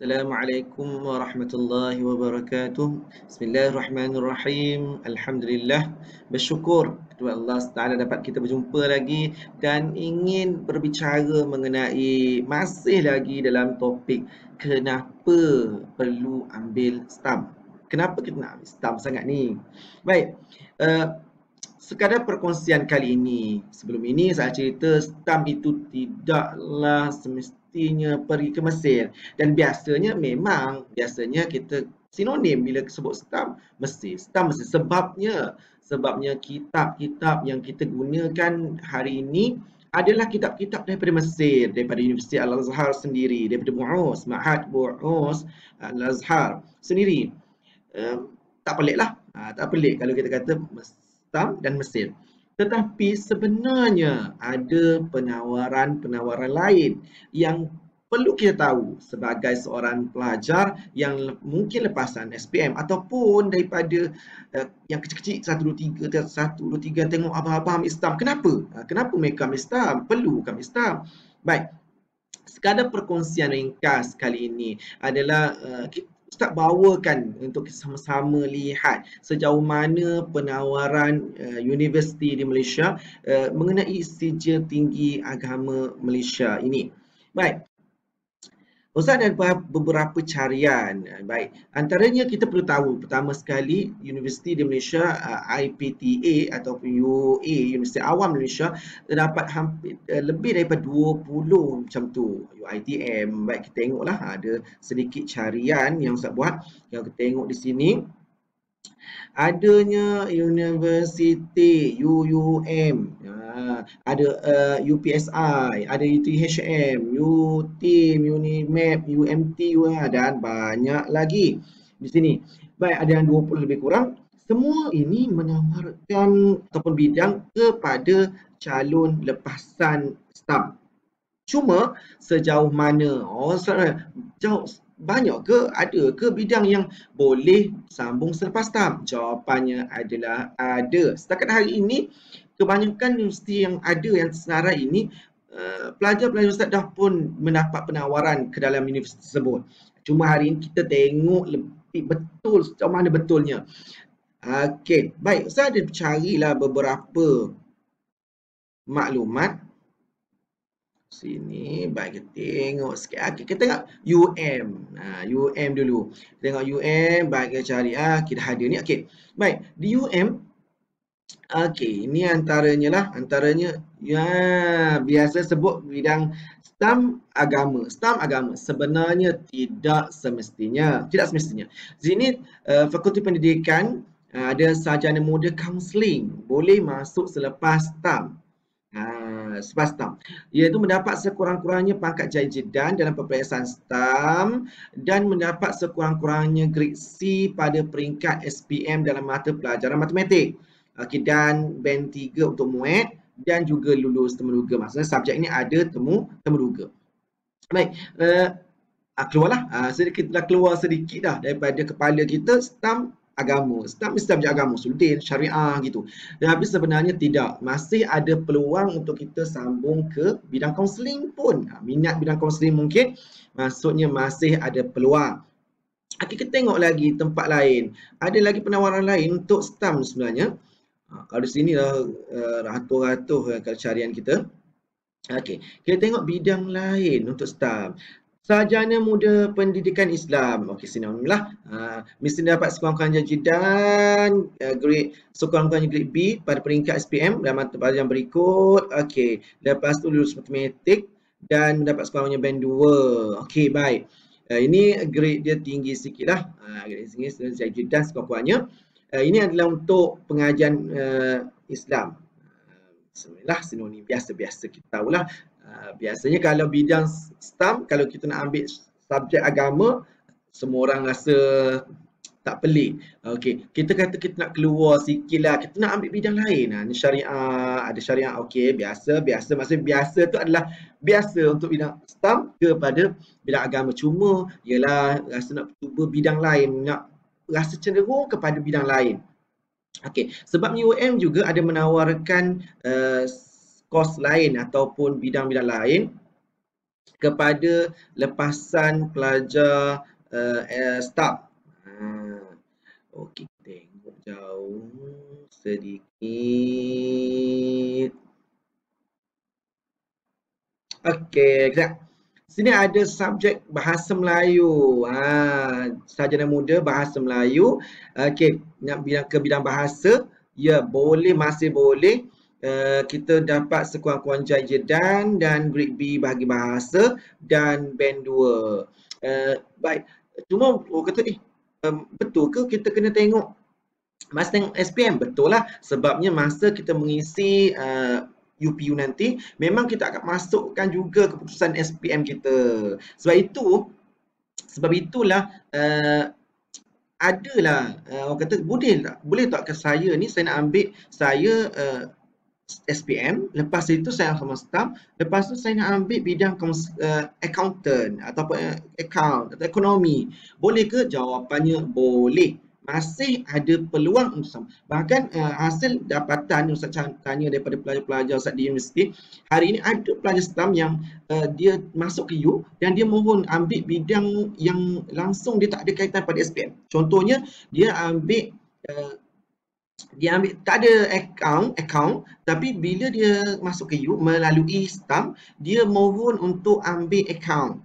Assalamualaikum warahmatullahi wabarakatuh. Bismillahirrahmanirrahim. Alhamdulillah. Bersyukur kepada Allah Taala dapat kita berjumpa lagi dan ingin berbicara mengenai masih lagi dalam topik kenapa perlu ambil stam. Kenapa kita nak ambil stam sangat ni? Baik. Uh, Sekadar perkongsian kali ini. Sebelum ini saya cerita stam itu tidaklah semestinya pergi ke Mesir. Dan biasanya kita sinonim bila sebut stam Mesir. Stam Mesir sebabnya kitab-kitab yang kita gunakan hari ini adalah kitab-kitab daripada Mesir, daripada Universiti Al-Azhar sendiri, daripada Bu'us, Ma'had Bu'us Al-Azhar sendiri. Tak peliklah. Tak pelik kalau kita kata Mesir dan Mesir. Tetapi sebenarnya ada penawaran-penawaran lain yang perlu kita tahu sebagai seorang pelajar yang mungkin lepasan SPM ataupun daripada yang kecil-kecil 1, 2, 3 tengok abang-abang ambil stam. Kenapa? Kenapa mereka ambil stam? Perlu kami stam. Baik. Sekadar perkongsian ringkas kali ini adalah Ustaz bawakan untuk sama-sama lihat sejauh mana penawaran universiti di Malaysia mengenai sijil tinggi agama Malaysia ini. Baik. Ustaz ada beberapa carian. Baik, antaranya kita perlu tahu pertama sekali universiti di Malaysia IPTA ataupun UA Universiti Awam Malaysia terdapat hampir lebih daripada 20 macam tu. UiTM. Baik, kita tengoklah ada sedikit carian yang Ustaz buat. Yang kita tengok di sini adanya universiti UUM, ada UPSI, ada UTHM, UTIM, UNIMAP, UMT dan banyak lagi di sini. Baik, ada yang 20 lebih kurang. Semua ini menawarkan ataupun bidang kepada calon lepasan stam. Cuma sejauh mana? Banyak ke? Ada ke bidang yang boleh sambung selepas stam? Jawapannya adalah ada. Setakat hari ini, kebanyakan universiti yang ada yang senarai ini, pelajar-pelajar ustaz dah pun mendapat penawaran ke dalam universiti tersebut. Cuma hari ini kita tengok lebih betul sejauh mana betulnya. Okey, baik. Ustaz ada carilah beberapa maklumat sini. Baik, kita tengok sikit. Okay, kita tengok UM. UM dulu. Kita tengok UM. Baik, kita cari. Kita ada ni. Okey. Baik, di UM. Okey, ini antaranya lah. Antaranya, ya, biasa sebut bidang stam agama. Stam agama. Sebenarnya tidak semestinya. Tidak semestinya. Sini, Fakulti Pendidikan ada sarjana muda kaunseling. Boleh masuk selepas stam. Selepas stam, iaitu mendapat sekurang-kurangnya pangkat jajidan dalam peperiksaan stam dan mendapat sekurang-kurangnya grade C pada peringkat SPM dalam mata pelajaran matematik. Dan band 3 untuk MUAT dan juga lulus temuduga. Maksudnya subjek ini ada temuduga. Baik, keluarlah sedikitlah keluar sedikit dah daripada kepala kita stam agama. Stam mesti subjek agama, sultan, syariah gitu. Tapi sebenarnya tidak. Masih ada peluang untuk kita sambung ke bidang kaunseling pun. Minat bidang kaunseling mungkin, maksudnya masih ada peluang. Okay, kita tengok lagi tempat lain. Ada lagi penawaran lain untuk stam sebenarnya. Kalau di sini dah ratus-ratus kalau carian kita. Okey, kita tengok bidang lain untuk stam. Sarjana Muda Pendidikan Islam. Okey, sinonim lah. Mesti dapat sekurang-kurangnya jajidan grade sekurang-kurangnya grade B pada peringkat SPM dalam mata pelajaran berikut. Okey, lepas tu lulus matematik dan mendapat sekurang-kurangnya band 2. Okey, baik. Ini grade dia tinggi sikit lah. Grade tinggi jajidan sekurang-kurangnya. Ini adalah untuk pengajian Islam. Sebenarnya sinonim biasa-biasa kita tahulah. Biasanya kalau bidang stam, kalau kita nak ambil subjek agama, semua orang rasa tak pelik. Okey, kita kata kita nak keluar sikit lah, kita nak ambil bidang lain. Ni syariah, ada syariah. Okey, biasa. Maksudnya biasa tu adalah biasa untuk bidang stam kepada bidang agama. Cuma ialah rasa nak cuba bidang lain, nak rasa cenderung kepada bidang lain. Okey, sebab UM juga ada menawarkan kos lain ataupun bidang-bidang lain kepada lepasan pelajar staff. Okey, tengok jauh sedikit. Okey, kejap. Sini ada subjek bahasa Melayu. Sarjana muda bahasa Melayu. Okey, nak ke bidang bahasa, ya boleh, masih boleh. Kita dapat sekurang-kurangnya JJ dan grade B bagi bahasa dan band 2. Baik. Cuma orang kata betul ke kita kena tengok masa tengok SPM? Betul lah, sebabnya masa kita mengisi UPU nanti memang kita akan masukkan juga keputusan SPM kita. Sebab itulah adalah orang kata boleh tak ke saya ni, saya nak ambil SPM, lepas itu saya akan staff, lepas tu saya nak ambil bidang accountant ataupun account atau ekonomi. Boleh ke? Jawapannya boleh. Masih ada peluang untuk sama. Bahkan hasil dapatan Ustaz tanya daripada pelajar-pelajar Ustaz di universiti, hari ini ada pelajar STAM yang dia masuk ke U dan dia mohon ambil bidang yang langsung dia tak ada kaitan pada SPM. Contohnya dia ambil tak ada account, tapi bila dia masuk ke U melalui STAM, dia mohon untuk ambil account.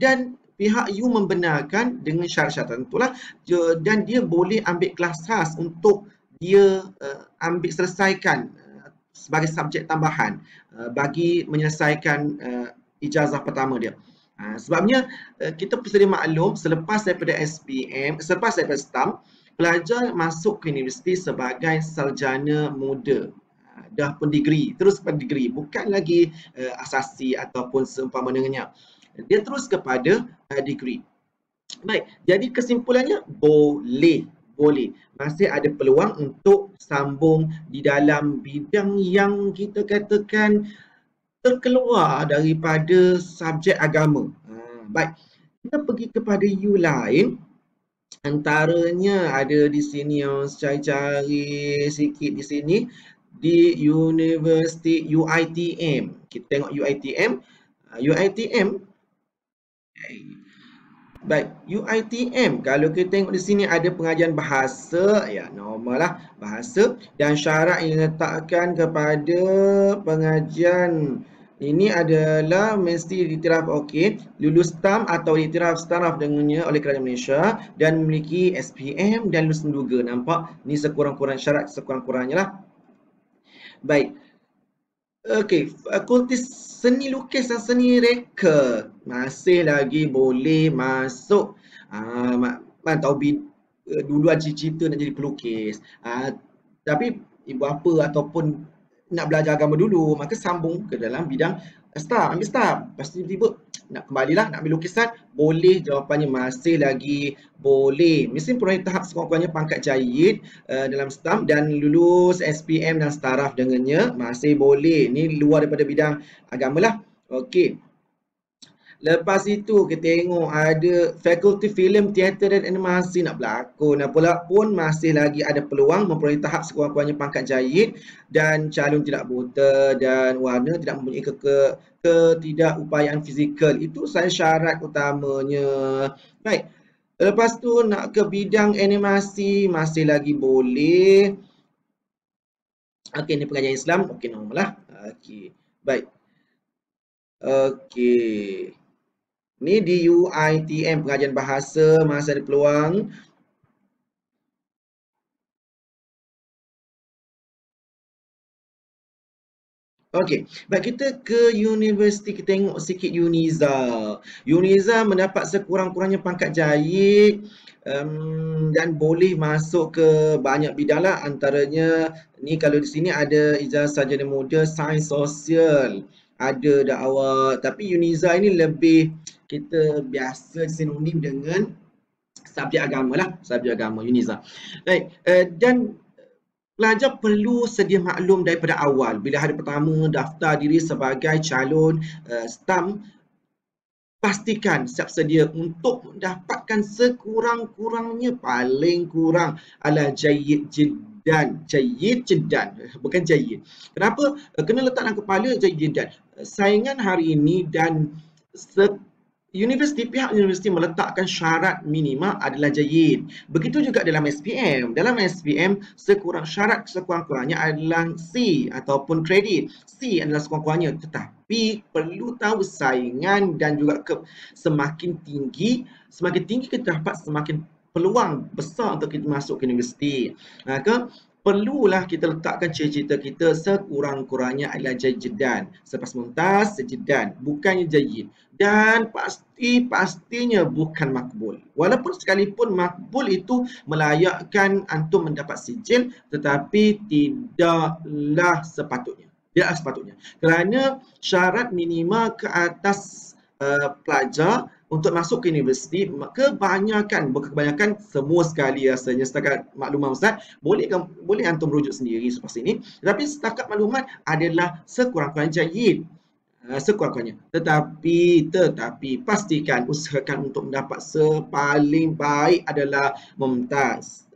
Dan pihak U membenarkan dengan syarat-syarat tertentulah, dan dia boleh ambil kelas khas untuk dia selesaikan sebagai subjek tambahan bagi menyelesaikan ijazah pertama dia. Sebabnya kita sedia maklum, selepas daripada STAM, pelajar masuk ke universiti sebagai sarjana muda. Dah pun degree, terus pada degree, bukan lagi asasi ataupun seumpama dengannya. Dia terus kepada degree. Baik, jadi kesimpulannya boleh. Masih ada peluang untuk sambung di dalam bidang yang kita katakan terkeluar daripada subjek agama. Baik, kita pergi kepada U lain. Antaranya ada di sini yang saya cari sikit di sini, di Universiti UiTM. Kita tengok UiTM. Baik, UiTM, kalau kita tengok di sini ada pengajian bahasa, ya normal lah bahasa, dan syarat yang diletakkan kepada pengajian ini adalah mesti diiktiraf lulus STAM atau diiktiraf staraf dengannya oleh Kerajaan Malaysia dan memiliki SPM dan lulus menduga. Nampak? Ni sekurang-kurang syarat, sekurang-kurangnya lah. Baik. Okey, fakulti seni lukis dan seni reka masih lagi boleh masuk. Man tahu dulu ada cita-cita nak jadi pelukis. Tapi ibu bapa ataupun nak belajar agama dulu, maka sambung ke dalam bidang STAM, ambil STAM. Lepas tu tiba-tiba nak kembalilah nak ambil lukisan, boleh, jawapannya masih lagi boleh. Mesti perolehi tahap sekurang-kurangnya pangkat jayid dalam STAM dan lulus SPM dan staraf dengannya, masih boleh. Ni luar daripada bidang agama lah. Okey. Lepas itu kita tengok ada fakulti filem, teater dan animasi, nak berlakon apalah pun masih lagi ada peluang memperoleh tahap sekurang-kurangnya pangkat jayid dan calon tidak buta dan warna tidak mempunyai ketidakupayaan fizikal. Itu saya syarat utamanya. Baik. Lepas tu nak ke bidang animasi masih lagi boleh. Okey, ni pengajian Islam. Okey, normal lah. Okey. Baik. Okey. Ni di UiTM, pengajian bahasa, masih ada peluang. Okey, baik, kita ke universiti, kita tengok sikit UNIZA. UNIZA mendapat sekurang-kurangnya pangkat jayid dan boleh masuk ke banyak bidang lah. Antaranya ni kalau di sini ada ijazah sarjana muda sains sosial, ada dakwah, tapi UNIZA ini lebih kita biasa sinonim dengan subjek agama lah, subjek agama UNIZA. Baik, dan pelajar perlu sedia maklum daripada awal bila hari pertama daftar diri sebagai calon STAM, pastikan siap sedia untuk mendapatkan sekurang-kurangnya paling kurang adalah jayid jiddan, bukan jayid. Kenapa? Kena letak dalam kepala jayid jiddan. Saingan hari ini dan pihak universiti meletakkan syarat minima adalah jayyid. Begitu juga dalam SPM. Dalam SPM, syarat sekurang-kurangnya adalah C ataupun kredit. C adalah sekurang-kurangnya, tetapi perlu tahu saingan dan juga semakin tinggi kita dapat semakin peluang besar untuk kita masuk ke universiti. Maka perlulah kita letakkan cita-cita kita sekurang-kurangnya adalah jayidan. Selepas mumtaz, sejidan, bukannya jayyid. Dan pastinya bukan makbul. Walaupun sekalipun makbul itu melayakkan antum mendapat sijil, tetapi tidaklah sepatutnya. Tidaklah sepatutnya. Kerana syarat minima ke atas pelajar untuk masuk ke universiti, kebanyakan semua sekali rasanya, setakat maklumat Ustaz, boleh antum rujuk sendiri selepas ini, tetapi setakat maklumat adalah sekurang-kurangnya jayyid. Sekurang-kurangnya. Tetapi pastikan, usahakan untuk mendapat paling baik adalah mumtaz.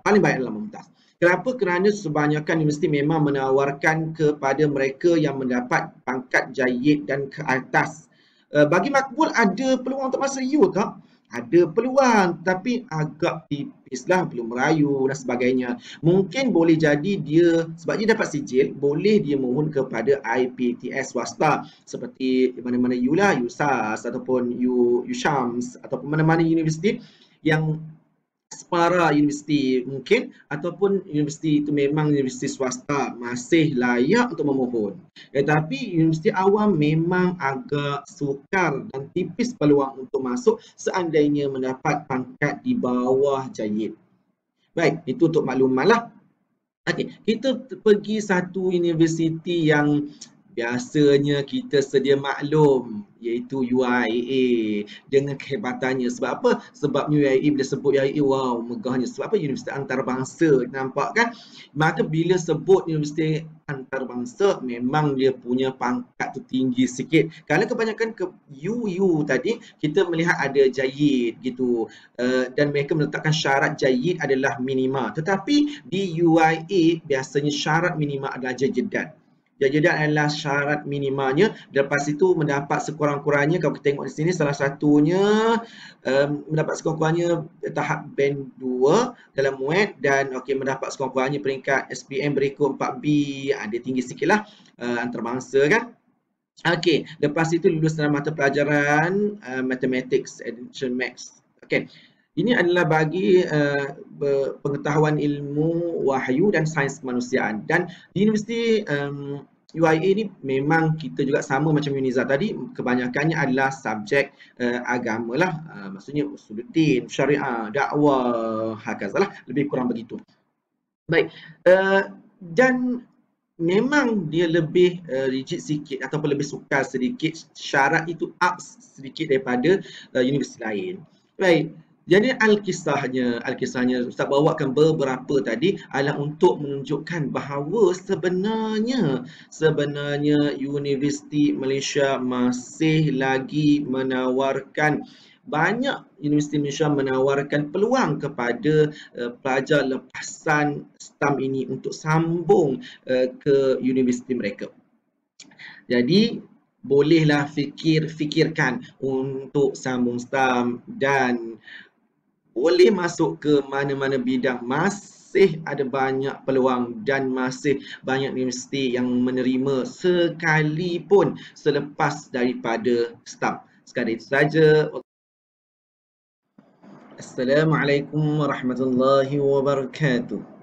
Paling baik adalah mumtaz. Kenapa? Kerana kebanyakan universiti memang menawarkan kepada mereka yang mendapat pangkat jayyid dan ke atas. Bagi makbul ada peluang untuk masuk U tak? Ada peluang, tapi agak tipislah, belum merayu dan sebagainya. Mungkin boleh jadi dia, sebab dia dapat sijil, boleh dia mohon kepada IPTS swasta seperti mana-mana U lah, USAS ataupun U Syams ataupun mana-mana universiti yang separa universiti mungkin, ataupun universiti itu memang universiti swasta, masih layak untuk memohon. Tetapi universiti awam memang agak sukar dan tipis peluang untuk masuk seandainya mendapat pangkat di bawah jayyid. Baik, itu untuk maklumat lah. Okey, kita pergi satu universiti yang biasanya kita sedia maklum, iaitu UIA dengan kehebatannya. Sebab apa? Sebab UIA, bila sebut UIA, wow, megahnya. Sebab apa? Universiti antarabangsa, nampak kan? Maka bila sebut universiti antarabangsa, memang dia punya pangkat tu tinggi sikit. Kerana kebanyakan ke UU tadi, kita melihat ada jayyid gitu. Dan mereka meletakkan syarat jayyid adalah minima. Tetapi di UIA, biasanya syarat minima adalah jayyidan. Jayidan adalah syarat minimanya. Lepas itu mendapat sekurang-kurangnya, kalau kita tengok di sini, salah satunya mendapat sekurang-kurangnya tahap band 2 dalam MUET, dan mendapat sekurang-kurangnya peringkat SPM berikut 4B. Dia tinggi sikit lah, antarabangsa kan. Okey, lepas itu lulus dalam mata pelajaran Mathematics, Addition Maths. Okey. Ini adalah bagi pengetahuan ilmu wahyu dan sains kemanusiaan. Dan di Universiti UIA ni memang kita juga sama macam Yuniza tadi, kebanyakannya adalah subjek agama lah. Maksudnya usuluddin, syariah, dakwah, hakazalah, lebih kurang begitu. Baik, dan memang dia lebih rigid sikit ataupun lebih sukar sedikit, syarat itu up sedikit daripada universiti lain. Baik, jadi Alkisahnya Ustaz bawakan beberapa tadi adalah untuk menunjukkan bahawa sebenarnya Universiti Malaysia masih lagi menawarkan, banyak Universiti Malaysia menawarkan peluang kepada pelajar lepasan STAM ini untuk sambung ke universiti mereka. Jadi bolehlah fikirkan untuk sambung STAM dan boleh masuk ke mana-mana bidang. Masih ada banyak peluang dan masih banyak universiti yang menerima sekalipun selepas daripada STAM. Sekadar itu saja. Assalamualaikum warahmatullahi wabarakatuh.